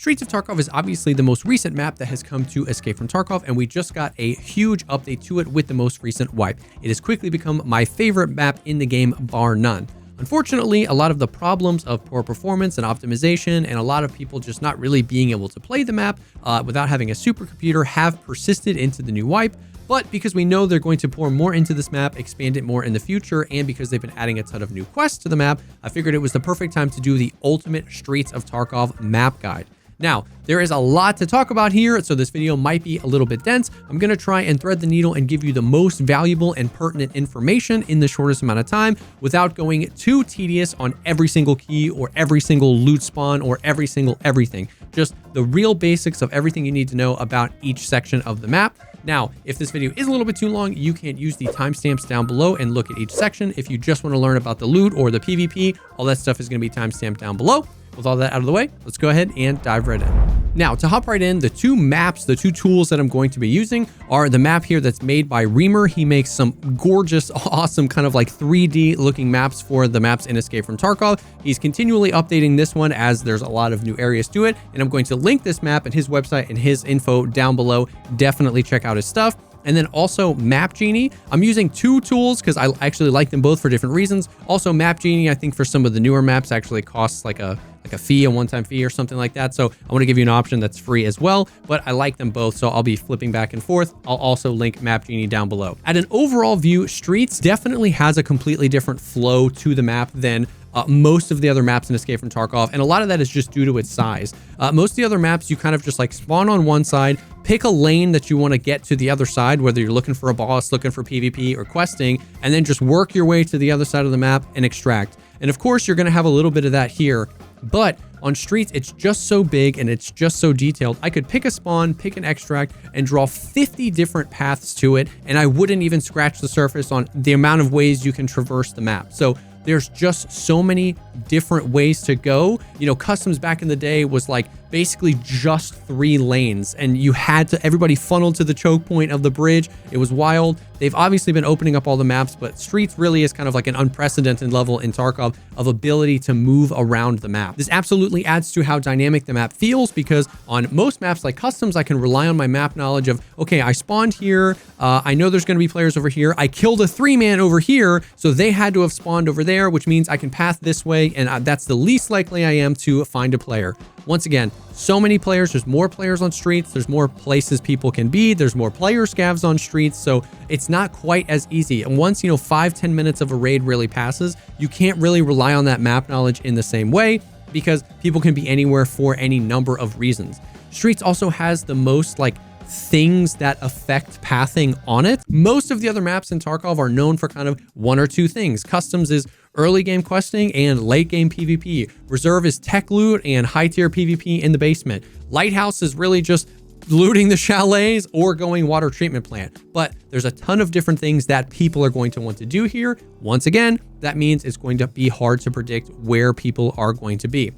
Streets of Tarkov is obviously the most recent map that has come to Escape from Tarkov, and we just got a huge update to it with the most recent wipe. It has quickly become my favorite map in the game, bar none. Unfortunately, a lot of the problems of poor performance and optimization and a lot of people just not really being able to play the map without having a supercomputer have persisted into the new wipe. But because we know they're going to pour more into this map, expand it more in the future, and because they've been adding a ton of new quests to the map, I figured it was the perfect time to do the ultimate Streets of Tarkov map guide. Now, there is a lot to talk about here, so this video might be a little bit dense. I'm going to try and thread the needle and give you the most valuable and pertinent information in the shortest amount of time without going too tedious on every single key or every single loot spawn or every single everything. Just the real basics of everything you need to know about each section of the map. Now, if this video is a little bit too long, you can use the timestamps down below and look at each section. If you just want to learn about the loot or the PvP, all that stuff is going to be timestamped down below. With all that out of the way, let's go ahead and dive right in. Now, to hop right in, the two maps, the two tools that I'm going to be using are the map here that's made by Reamer. He makes some gorgeous, awesome kind of like 3D looking maps for the maps in Escape from Tarkov. He's continually updating this one as there's a lot of new areas to it. And I'm going to link this map and his website and his info down below. Definitely check out his stuff. And then also MapGenie. I'm using two tools because I actually like them both for different reasons. Also MapGenie, I think for some of the newer maps actually costs like a fee, a one-time fee or something like that. So I want to give you an option that's free as well, but I like them both. So I'll be flipping back and forth. I'll also link MapGenie down below. At an overall view, Streets definitely has a completely different flow to the map than most of the other maps in Escape from Tarkov, and a lot of that is just due to its size. Most of the other maps, you kind of just like spawn on one side, pick a lane that you want to get to the other side, whether you're looking for a boss, looking for PvP, or questing, and then just work your way to the other side of the map and extract. And of course, you're going to have a little bit of that here, but on Streets, it's just so big and it's just so detailed. I could pick a spawn, pick an extract, and draw 50 different paths to it, and I wouldn't even scratch the surface on the amount of ways you can traverse the map. So there's just so many different ways to go. You know, customs back in the day was like basically just 3 lanes, and you had to, everybody funneled to the choke point of the bridge. It was wild. They've obviously been opening up all the maps, but Streets really is kind of like an unprecedented level in Tarkov of ability to move around the map. This absolutely adds to how dynamic the map feels, because on most maps like customs, I can rely on my map knowledge of, okay, I spawned here. I know there's going to be players over here. I killed a 3-man over here, so they had to have spawned over there, which means I can path this way, and that's the least likely I am to find a player. Once again, so many players, there's more players on Streets, there's more places people can be, there's more player scavs on Streets, so it's not quite as easy. And once, 5-10 minutes of a raid really passes, you can't really rely on that map knowledge in the same way, because people can be anywhere for any number of reasons. Streets also has the most things that affect pathing on it. Most of the other maps in Tarkov are known for kind of one or two things. Customs is early game questing and late game PvP. Reserve is tech loot and high tier PvP in the basement. Lighthouse is really just looting the chalets or going water treatment plant. But there's a ton of different things that people are going to want to do here. Once again, that means it's going to be hard to predict where people are going to be.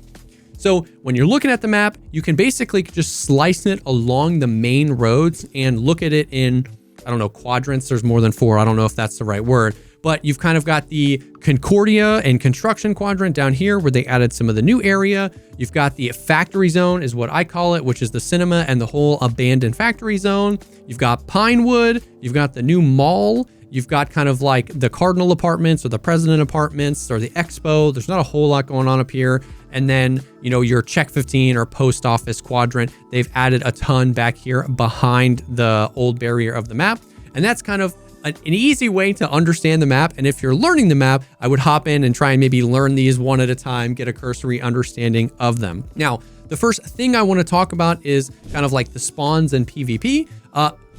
So when you're looking at the map, you can basically just slice it along the main roads and look at it in, I don't know, quadrants. There's more than 4. I don't know if that's the right word, but you've kind of got the Concordia and construction quadrant down here where they added some of the new area. You've got the factory zone is what I call it, which is the cinema and the whole abandoned factory zone. You've got Pinewood. You've got the new mall. You've got kind of like the Cardinal apartments or the President apartments or the Expo. There's not a whole lot going on up here. And then, your Check 15 or post office quadrant, they've added a ton back here behind the old barrier of the map. And that's kind of an easy way to understand the map. And if you're learning the map, I would hop in and try and maybe learn these one at a time, get a cursory understanding of them. Now, the first thing I want to talk about is kind of like the spawns and PvP.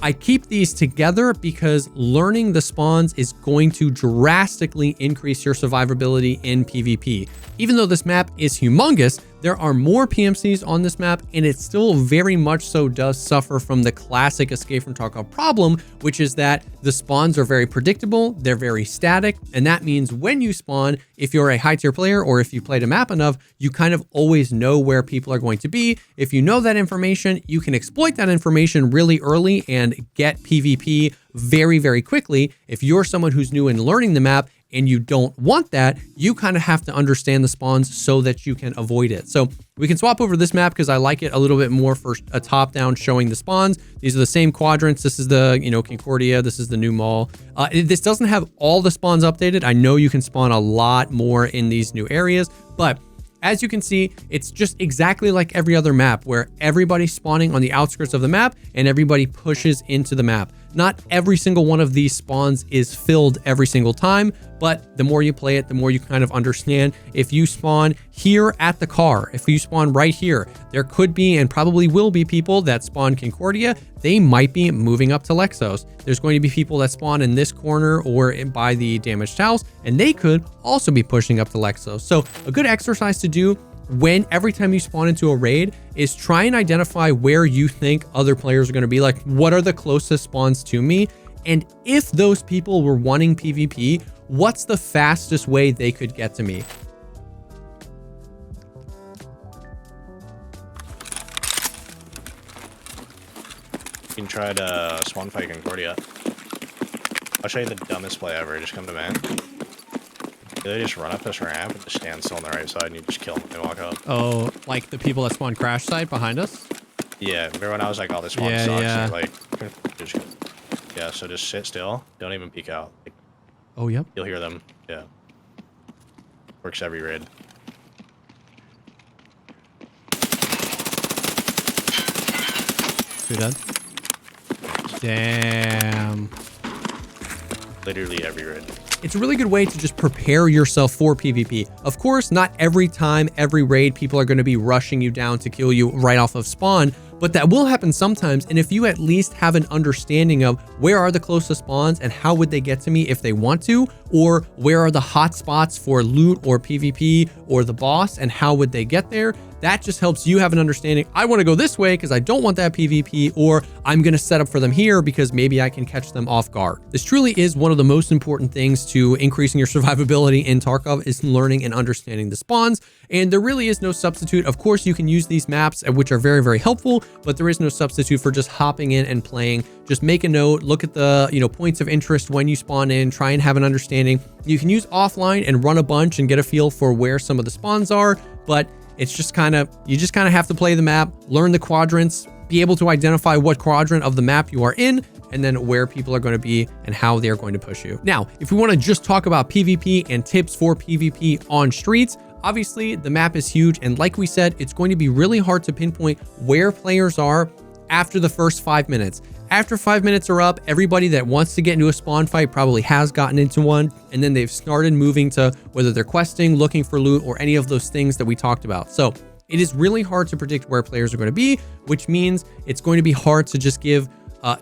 I keep these together because learning the spawns is going to drastically increase your survivability in PvP. Even though this map is humongous, there are more PMCs on this map, and it still very much so does suffer from the classic Escape from Tarkov problem, which is that the spawns are very predictable, they're very static, and that means when you spawn, if you're a high tier player or if you played a map enough, you kind of always know where people are going to be. If you know that information, you can exploit that information really early and get PvP very, very quickly. If you're someone who's new in learning the map, and you don't want that, you kind of have to understand the spawns so that you can avoid it. So we can swap over this map because I like it a little bit more for a top-down showing the spawns. These are the same quadrants. This is the, Concordia. This is the new mall. This doesn't have all the spawns updated. I know you can spawn a lot more in these new areas, but as you can see, it's just exactly like every other map where everybody's spawning on the outskirts of the map and everybody pushes into the map. Not every single one of these spawns is filled every single time, but the more you play it, the more you kind of understand. If you spawn here at the car, if you spawn right here, there could be and probably will be people that spawn Concordia. They might be moving up to Lexos. There's going to be people that spawn in this corner or by the damaged house, and they could also be pushing up to Lexos. So a good exercise to do every time you spawn into a raid is try and identify where you think other players are going to be. Like, what are the closest spawns to me? And if those people were wanting PvP, what's the fastest way they could get to me? You can try to spawn fight Concordia. I'll show you the dumbest play ever. Just come to man. They just run up this ramp and just stand still on the right side and you just kill them and walk up. Oh, like the people that spawn crash site behind us? Yeah, remember when I was like, oh, this spawn Yeah, sucks? yeah. Like, yeah, so just sit still. Don't even peek out. Like, Oh, yep. you'll hear them. Yeah. Works every raid. Two dead. Damn. Literally every raid. It's a really good way to just prepare yourself for PvP. Of course, not every time, every raid, people are going to be rushing you down to kill you right off of spawn, but that will happen sometimes. And if you at least have an understanding of where are the closest spawns and how would they get to me if they want to, or where are the hot spots for loot or PvP or the boss and how would they get there, that just helps you have an understanding. I want to go this way because I don't want that PvP, or I'm going to set up for them here because maybe I can catch them off guard. This truly is one of the most important things to increasing your survivability in Tarkov is learning and understanding the spawns. And there really is no substitute. Of course, you can use these maps, which are very, very helpful, but there is no substitute for just hopping in and playing. Just make a note, look at the points of interest when you spawn in, try and have an understanding. You can use offline and run a bunch and get a feel for where some of the spawns are, but it's just you just kind of have to play the map, learn the quadrants, be able to identify what quadrant of the map you are in, and then where people are going to be and how they're going to push you. Now, if we want to just talk about PvP and tips for PvP on streets, obviously the map is huge. And like we said, it's going to be really hard to pinpoint where players are after the first 5 minutes. After 5 minutes are up, everybody that wants to get into a spawn fight probably has gotten into one, and then they've started moving to whether they're questing, looking for loot, or any of those things that we talked about. So it is really hard to predict where players are going to be, which means it's going to be hard to just give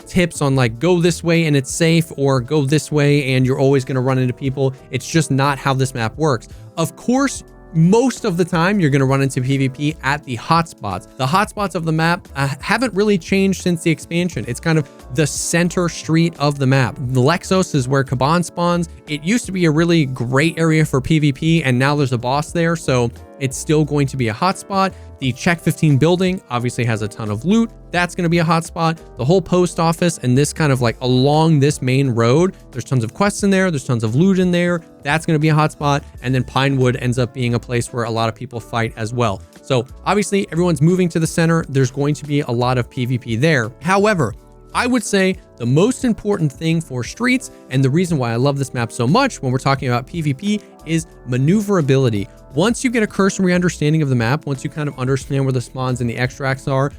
tips on like, go this way and it's safe, or go this way and you're always going to run into people. It's just not how this map works. Of course, most of the time you're going to run into PvP at the hotspots. The hotspots of the map haven't really changed since the expansion. It's kind of the center street of the map. The Lexos is where Kaban spawns. It used to be a really great area for PvP, and now there's a boss there, so it's still going to be a hotspot. The Check 15 building obviously has a ton of loot. That's going to be a hotspot. The whole post office and this kind of like along this main road, there's tons of quests in there. There's tons of loot in there. That's going to be a hotspot. And then Pinewood ends up being a place where a lot of people fight as well. So obviously everyone's moving to the center. There's going to be a lot of PvP there. However, I would say the most important thing for streets, and the reason why I love this map so much when we're talking about PvP, is maneuverability. Once you get a cursory understanding of the map, once you kind of understand where the spawns and the extracts are,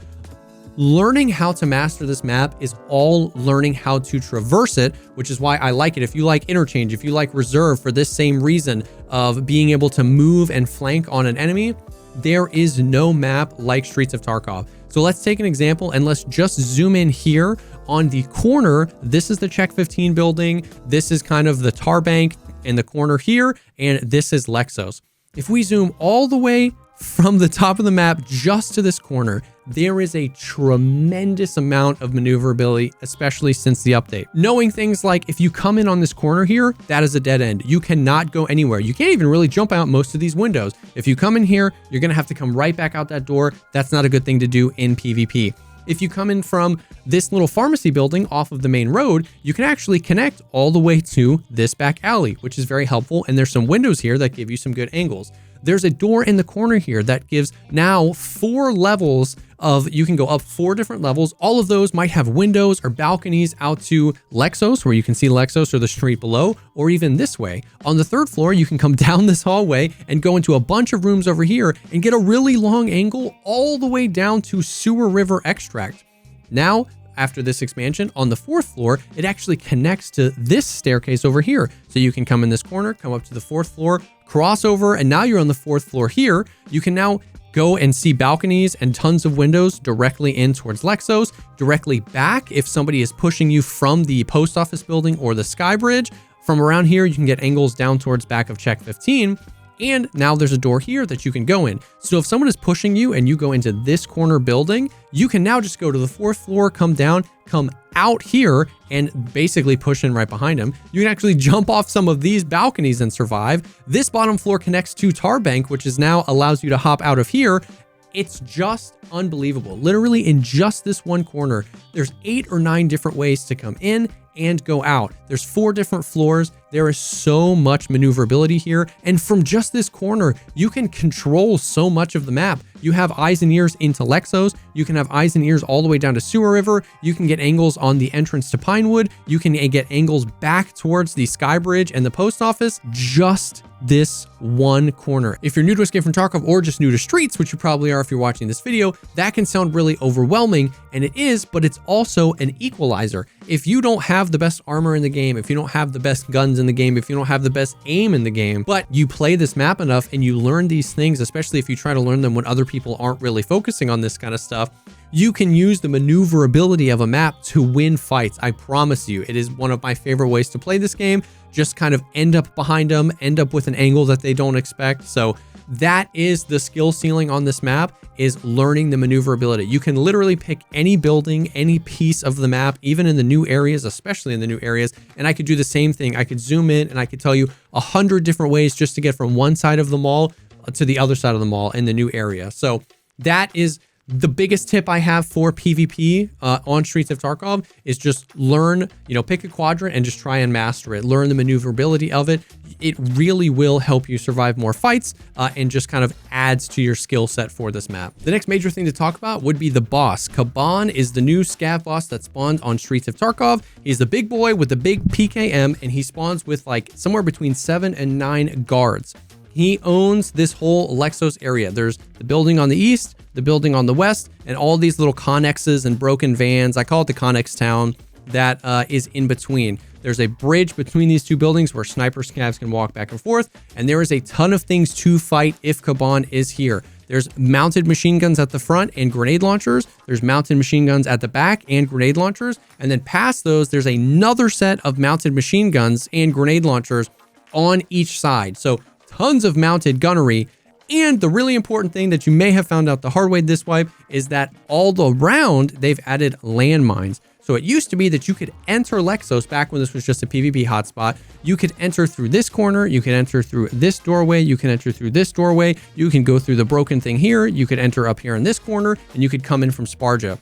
learning how to master this map is all learning how to traverse it, which is why I like it. If you like interchange, if you like reserve for this same reason of being able to move and flank on an enemy, there is no map like Streets of Tarkov. So let's take an example and let's just zoom in here on the corner. This is the Check 15 building. This is kind of the tar bank in the corner here. And this is Lexos. If we zoom all the way from the top of the map just to this corner, there is a tremendous amount of maneuverability, especially since the update. Knowing things like if you come in on this corner here, that is a dead end. You cannot go anywhere. You can't even really jump out most of these windows. If you come in here, you're going to have to come right back out that door. That's not a good thing to do in PvP. If you come in from this little pharmacy building off of the main road, you can actually connect all the way to this back alley, which is very helpful. And there's some windows here that give you some good angles. There's a door in the corner here that gives now 4 levels of, you can go up 4 different levels. All of those might have windows or balconies out to Lexos, where you can see Lexos or the street below, or even this way. On the 3rd floor, you can come down this hallway and go into a bunch of rooms over here and get a really long angle all the way down to Sewer River Extract. Now, after this expansion, on the 4th floor, it actually connects to this staircase over here. So you can come in this corner, come up to the 4th floor, cross over, and now you're on the 4th floor here. You can now go and see balconies and tons of windows directly in towards Lexos, directly back if somebody is pushing you from the post office building or the Sky Bridge. From around here, you can get angles down towards back of Check 15. And now there's a door here that you can go in. So if someone is pushing you and you go into this corner building, you can now just go to the 4th floor, come down, come out here, and basically push in right behind him. You can actually jump off some of these balconies and survive. This bottom floor connects to Tarbank, which is now allows you to hop out of here. It's just unbelievable. Literally in just this one corner, there's 8 or 9 different ways to come in and go out. There's 4 different floors. There is so much maneuverability here. And from just this corner, you can control so much of the map. You have eyes and ears into Lexos. You can have eyes and ears all the way down to Sewer River. You can get angles on the entrance to Pinewood. You can get angles back towards the Sky Bridge and the post office. Just this one corner. If you're new to Escape from Tarkov or just new to Streets, which you probably are if you're watching this video, that can sound really overwhelming, and it is, but it's also an equalizer. If you don't have the best armor in the game, if you don't have the best guns in the game, if you don't have the best aim in the game, but you play this map enough and you learn these things, especially if you try to learn them when other people aren't really focusing on this kind of stuff, you can use the maneuverability of a map to win fights. I promise you, it is one of my favorite ways to play this game. Just kind of end up behind them, end up with an angle that they don't expect. So that is the skill ceiling on this map, is learning the maneuverability. You can literally pick any building, any piece of the map, even in the new areas, especially in the new areas. And I could do the same thing. I could zoom in and I could tell you 100 different ways just to get from one side of the mall to the other side of the mall in the new area. So that is the biggest tip I have for PvP on Streets of Tarkov, is just learn, pick a quadrant and just try and master it. Learn the maneuverability of it. It really will help you survive more fights and just kind of adds to your skill set for this map. The next major thing to talk about would be the boss. Kaban is the new scav boss that spawned on Streets of Tarkov. He's the big boy with the big PKM, and he spawns with like somewhere between 7 and 9 guards. He owns this whole Lexos area. There's the building on the east, the building on the west, and all these little connexes and broken vans. I call it the Connex town that is in between. There's a bridge between these two buildings where sniper scavs can walk back and forth, and there is a ton of things to fight if Kaban is here. There's mounted machine guns at the front and grenade launchers. There's mounted machine guns at the back and grenade launchers. And then past those, there's another set of mounted machine guns and grenade launchers on each side. So tons of mounted gunnery. And the really important thing that you may have found out the hard way this wipe is that all around they've added landmines. So it used to be that you could enter Lexos back when this was just a PvP hotspot. You could enter through this corner, you can enter through this doorway, you can enter through this doorway, you can go through the broken thing here, you could enter up here in this corner, and you could come in from Sparja.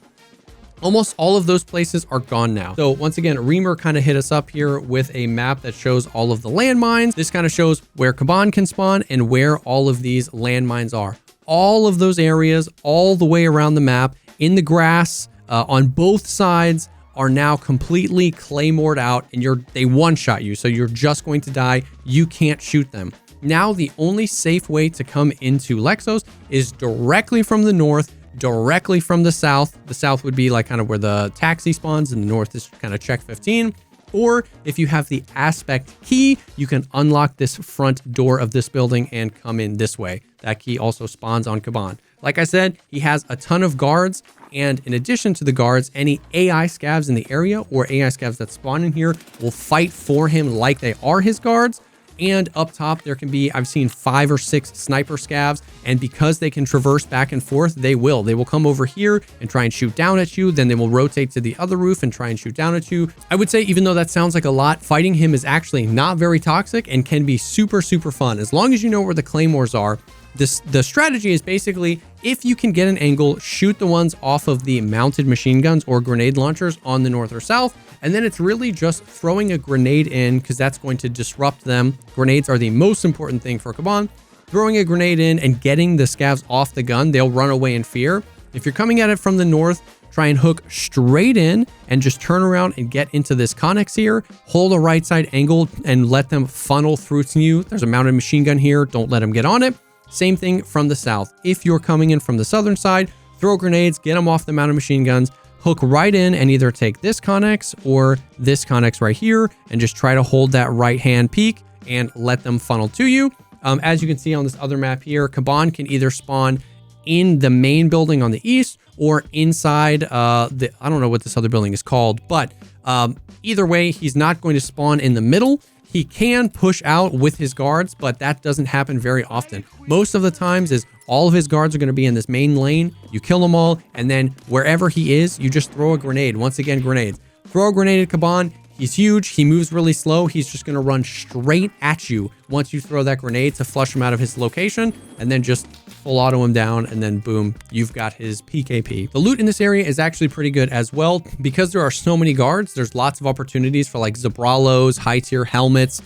Almost all of those places are gone now. So once again, Reamer kind of hit us up here with a map that shows all of the landmines. This kind of shows where Kaban can spawn and where all of these landmines are. All of those areas, all the way around the map, in the grass, on both sides, are now completely claymored out, and they one-shot you. So you're just going to die. You can't shoot them. Now the only safe way to come into Lexos is directly from the north, directly from the south. The south would be like kind of where the taxi spawns, and the north is kind of check 15. Or if you have the aspect key, you can unlock this front door of this building and come in this way. That key also spawns on Kaban. Like I said, he has a ton of guards, and in addition to the guards, any AI scavs in the area or AI scavs that spawn in here will fight for him like they are his guards. And up top, there can be, I've seen 5 or 6 sniper scavs, and because they can traverse back and forth, they will come over here and try and shoot down at you. Then they will rotate to the other roof and try and shoot down at you. I would say, even though that sounds like a lot, fighting him is actually not very toxic and can be super, super fun. As long as you know where the claymores are, the strategy is basically, if you can get an angle, shoot the ones off of the mounted machine guns or grenade launchers on the north or south. And then it's really just throwing a grenade in, because that's going to disrupt them. Grenades are the most important thing for Kaban. Throwing a grenade in and getting the scavs off the gun, they'll run away in fear. If you're coming at it from the north, try and hook straight in and just turn around and get into this connex here. Hold a right side angle and let them funnel through to you. There's a mounted machine gun here. Don't let them get on it. Same thing from the south. If you're coming in from the southern side, throw grenades, get them off the mounted machine guns, hook right in and either take this connex or this connex right here and just try to hold that right hand peak and let them funnel to you. As you can see on this other map here, Kaban can either spawn in the main building on the east or inside I don't know what this other building is called, but either way, he's not going to spawn in the middle. He can push out with his guards, but that doesn't happen very often. Most of the times is all of his guards are going to be in this main lane. You kill them all, and then wherever he is, you just throw a grenade. Once again, grenades. Throw a grenade at Kaban. He's huge. He moves really slow. He's just going to run straight at you once you throw that grenade to flush him out of his location, and then just full auto him down, and then boom, you've got his PKP. The loot in this area is actually pretty good as well. Because there are so many guards, there's lots of opportunities for like Zabralos, high tier helmets,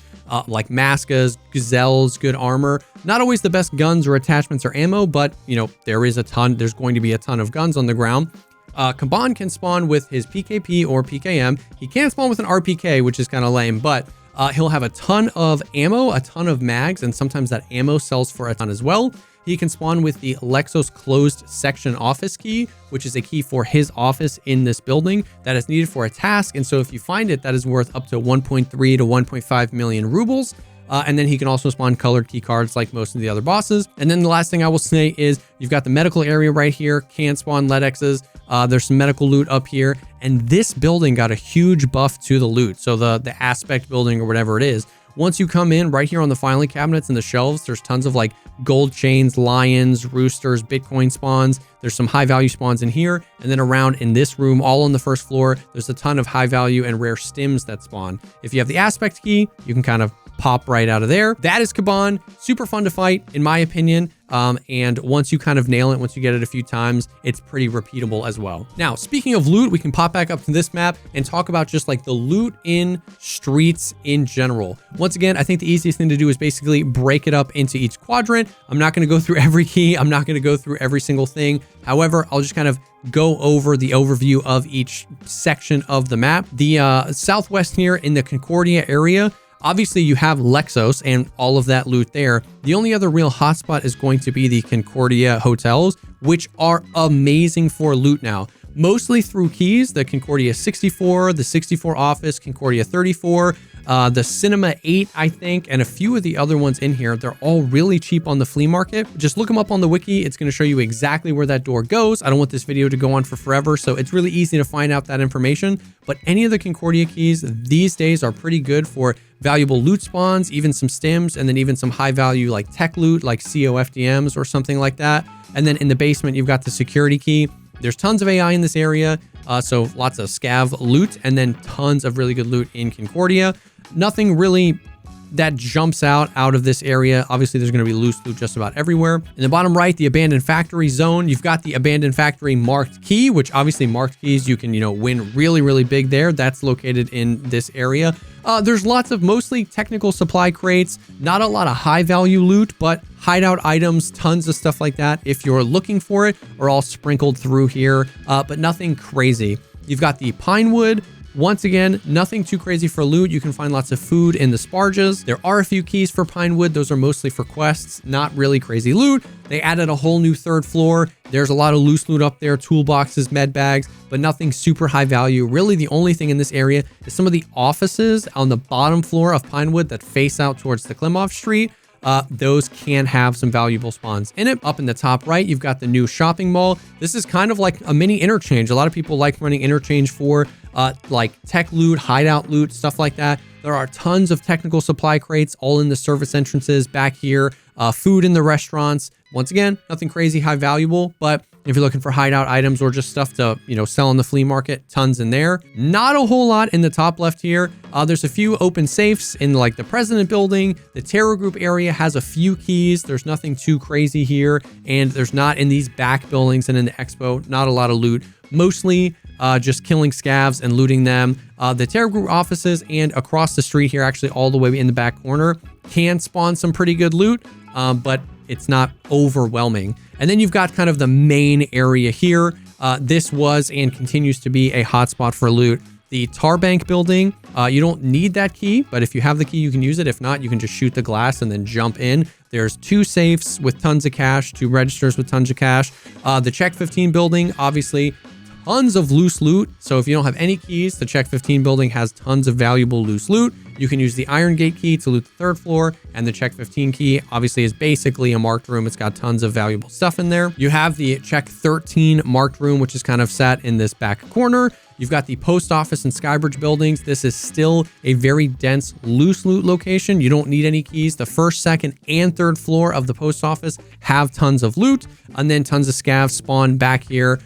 like Maskas, Gazelles, good armor. Not always the best guns or attachments or ammo, but you know, there's going to be a ton of guns on the ground. Kaban can spawn with his PKP or PKM. He can't spawn with an RPK, which is kind of lame, but he'll have a ton of ammo, a ton of mags, and sometimes that ammo sells for a ton as well. He can spawn with the Lexos closed section office key, which is a key for his office in this building that is needed for a task. And so if you find it, that is worth up to 1.3 to 1.5 million rubles. And then he can also spawn colored key cards like most of the other bosses. And then the last thing I will say is you've got the medical area right here, can spawn LEDXs. There's some medical loot up here. And this building got a huge buff to the loot. So the aspect building or whatever it is. Once you come in right here on the filing cabinets and the shelves, there's tons of like gold chains, lions, roosters, Bitcoin spawns. There's some high value spawns in here. And then around in this room, all on the first floor, there's a ton of high value and rare stims that spawn. If you have the aspect key, you can kind of pop right out of there. That is Kaban. Super fun to fight, in my opinion. And once you kind of nail it, once you get it a few times, it's pretty repeatable as well. Now, speaking of loot, we can pop back up to this map and talk about just like the loot in streets in general. Once again, I think the easiest thing to do is basically break it up into each quadrant. I'm not going to go through every key. I'm not going to go through every single thing. However, I'll just kind of go over the overview of each section of the map. The southwest here in the Concordia area, obviously, you have Lexos and all of that loot there. The only other real hotspot is going to be the Concordia hotels, which are amazing for loot now. Mostly through keys, the Concordia 64, the 64 office, Concordia 34, the Cinema 8, I think, and a few of the other ones in here. They're all really cheap on the flea market. Just look them up on the wiki. It's going to show you exactly where that door goes. I don't want this video to go on for forever, so it's really easy to find out that information. But any of the Concordia keys these days are pretty good for valuable loot spawns, even some stims, and then even some high value like tech loot, like COFDMs or something like that. And then in the basement, you've got the security key. There's tons of AI in this area, so lots of scav loot, and then tons of really good loot in Concordia. Nothing really that jumps out of this area. Obviously, there's going to be loose loot just about everywhere. In the bottom right, the abandoned factory zone, you've got the abandoned factory marked key, which obviously marked keys, you can, win really, really big there. That's located in this area. There's lots of mostly technical supply crates, not a lot of high value loot, but hideout items, tons of stuff like that. If you're looking for it, are all sprinkled through here, but nothing crazy. You've got the Pinewood. Once again, nothing too crazy for loot. You can find lots of food in the sparges. There are a few keys for Pinewood. Those are mostly for quests, not really crazy loot. They added a whole new third floor. There's a lot of loose loot up there, toolboxes, med bags, but nothing super high value. Really, the only thing in this area is some of the offices on the bottom floor of Pinewood that face out towards the Klimov Street. Those can have some valuable spawns in it. Up in the top right, you've got the new shopping mall. This is kind of like a mini interchange. A lot of people like running interchange for like tech loot, hideout loot, stuff like that. There are tons of technical supply crates all in the service entrances back here. Food in the restaurants. Once again, nothing crazy high valuable, but If you're looking for hideout items or just stuff to, sell on the flea market, tons in there. Not a whole lot in the top left here. There's a few open safes in like the president building. The terror group area has a few keys. There's nothing too crazy here. And there's not in these back buildings and in the expo, not a lot of loot. Mostly just killing scavs and looting them. The terror group offices and across the street here, actually all the way in the back corner, can spawn some pretty good loot, but it's not overwhelming. And then you've got kind of the main area here. This was and continues to be a hotspot for loot. The tar bank building, you don't need that key, but if you have the key, you can use it. If not, you can just shoot the glass and then jump in. There's 2 safes with tons of cash, 2 registers with tons of cash. The Check 15 building, obviously, tons of loose loot. So if you don't have any keys, the Check 15 building has tons of valuable loose loot. You can use the Iron Gate key to loot the 3rd floor, and the Check 15 key obviously is basically a marked room. It's got tons of valuable stuff in there. You have the Check 13 marked room, which is kind of sat in this back corner. You've got the post office and Skybridge buildings. This is still a very dense loose loot location. You don't need any keys. The 1st, 2nd, and 3rd floor of the post office have tons of loot, and then tons of scavs spawn back here.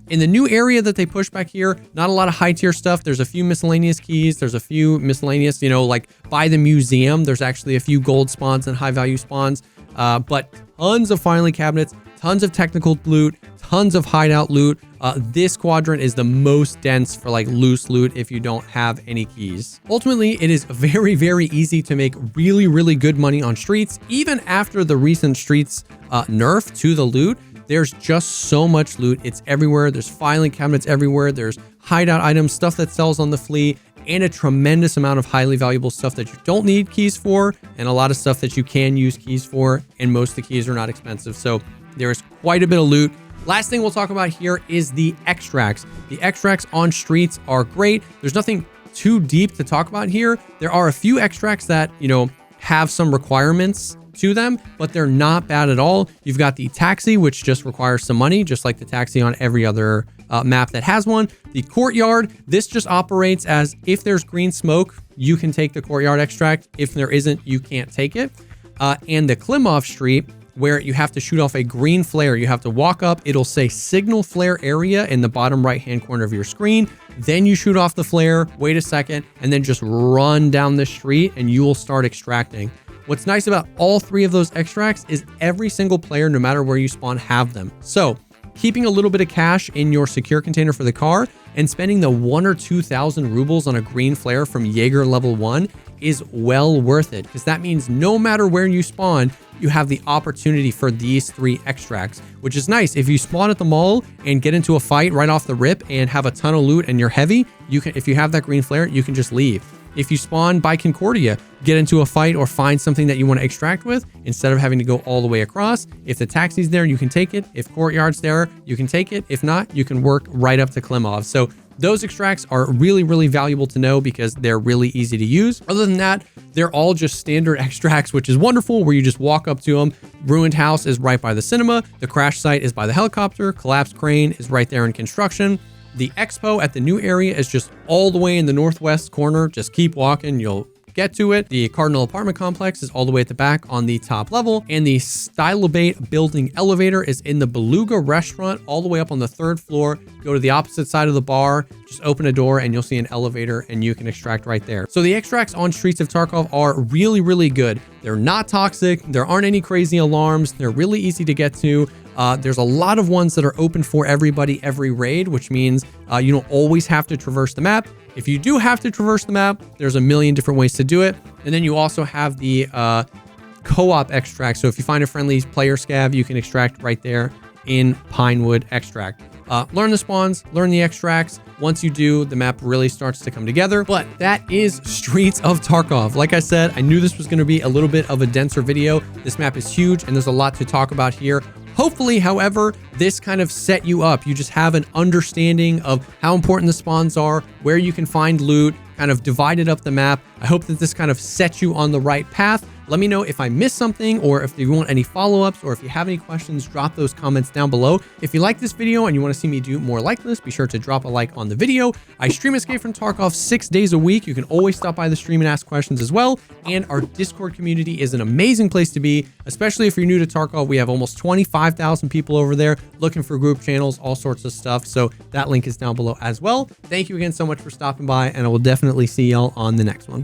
In the new area that they push back here, not a lot of high tier stuff. There's a few miscellaneous keys. There's a few miscellaneous, like by the museum, there's actually a few gold spawns and high value spawns, but tons of filing cabinets, tons of technical loot, tons of hideout loot. This quadrant is the most dense for like loose loot if you don't have any keys. Ultimately, it is very, very easy to make really, really good money on streets. Even after the recent streets nerf to the loot, there's just so much loot. It's everywhere. There's filing cabinets everywhere. There's hideout items, stuff that sells on the flea, and a tremendous amount of highly valuable stuff that you don't need keys for, and a lot of stuff that you can use keys for, and most of the keys are not expensive. So there is quite a bit of loot. Last thing we'll talk about here is the extracts. The extracts on streets are great. There's nothing too deep to talk about here. There are a few extracts that, have some requirements to them, but they're not bad at all. You've got the taxi, which just requires some money, just like the taxi on every other map that has one. The courtyard, this just operates as if there's green smoke, you can take the courtyard extract. If there isn't, you can't take it. And the Klimov Street, where you have to shoot off a green flare. You have to walk up, it'll say signal flare area in the bottom right-hand corner of your screen. Then you shoot off the flare, wait a second, and then just run down the street and you will start extracting. What's nice about all 3 of those extracts is every single player, no matter where you spawn, have them. So keeping a little bit of cash in your secure container for the car and spending the 1,000 or 2,000 rubles on a green flare from Jaeger level 1 is well worth it, because that means no matter where you spawn, you have the opportunity for these 3 extracts, which is nice. If you spawn at the mall and get into a fight right off the rip and have a ton of loot and you're heavy, you can, if you have that green flare, you can just leave. If you spawn by Concordia, get into a fight or find something that you want to extract with, instead of having to go all the way across, if the taxi's there, you can take it. If courtyard's there, you can take it. If not, you can work right up to Klimov. So those extracts are really, really valuable to know because they're really easy to use. Other than that, they're all just standard extracts, which is wonderful, where you just walk up to them. Ruined house is right by the cinema. The crash site is by the helicopter. Collapsed crane is right there in construction. The expo at the new area is just all the way in the northwest corner. Just keep walking, you'll get to it. The Cardinal apartment complex is all the way at the back on the top level, and the Stylobate building elevator is in the Beluga restaurant all the way up on the 3rd floor. Go to the opposite side of the bar, just open a door and you'll see an elevator and you can extract right there. So the extracts on Streets of Tarkov are really, really good. They're not toxic. There aren't any crazy alarms. They're really easy to get to. There's a lot of ones that are open for everybody every raid, which means you don't always have to traverse the map. If you do have to traverse the map, there's a million different ways to do it. And then you also have the co-op extract. So if you find a friendly player scav, you can extract right there in Pinewood extract. Learn the spawns, learn the extracts. Once you do, the map really starts to come together. But that is Streets of Tarkov. Like I said, I knew this was going to be a little bit of a denser video. This map is huge and there's a lot to talk about here. Hopefully, however, this kind of set you up. You just have an understanding of how important the spawns are, where you can find loot, kind of divided up the map. I hope that this kind of sets you on the right path. Let me know if I missed something, or if you want any follow-ups, or if you have any questions, drop those comments down below. If you like this video and you want to see me do more like this, be sure to drop a like on the video. I stream Escape from Tarkov 6 days a week. You can always stop by the stream and ask questions as well. And our Discord community is an amazing place to be, especially if you're new to Tarkov. We have almost 25,000 people over there looking for group channels, all sorts of stuff. So that link is down below as well. Thank you again so much for stopping by, and I will definitely see y'all on the next one.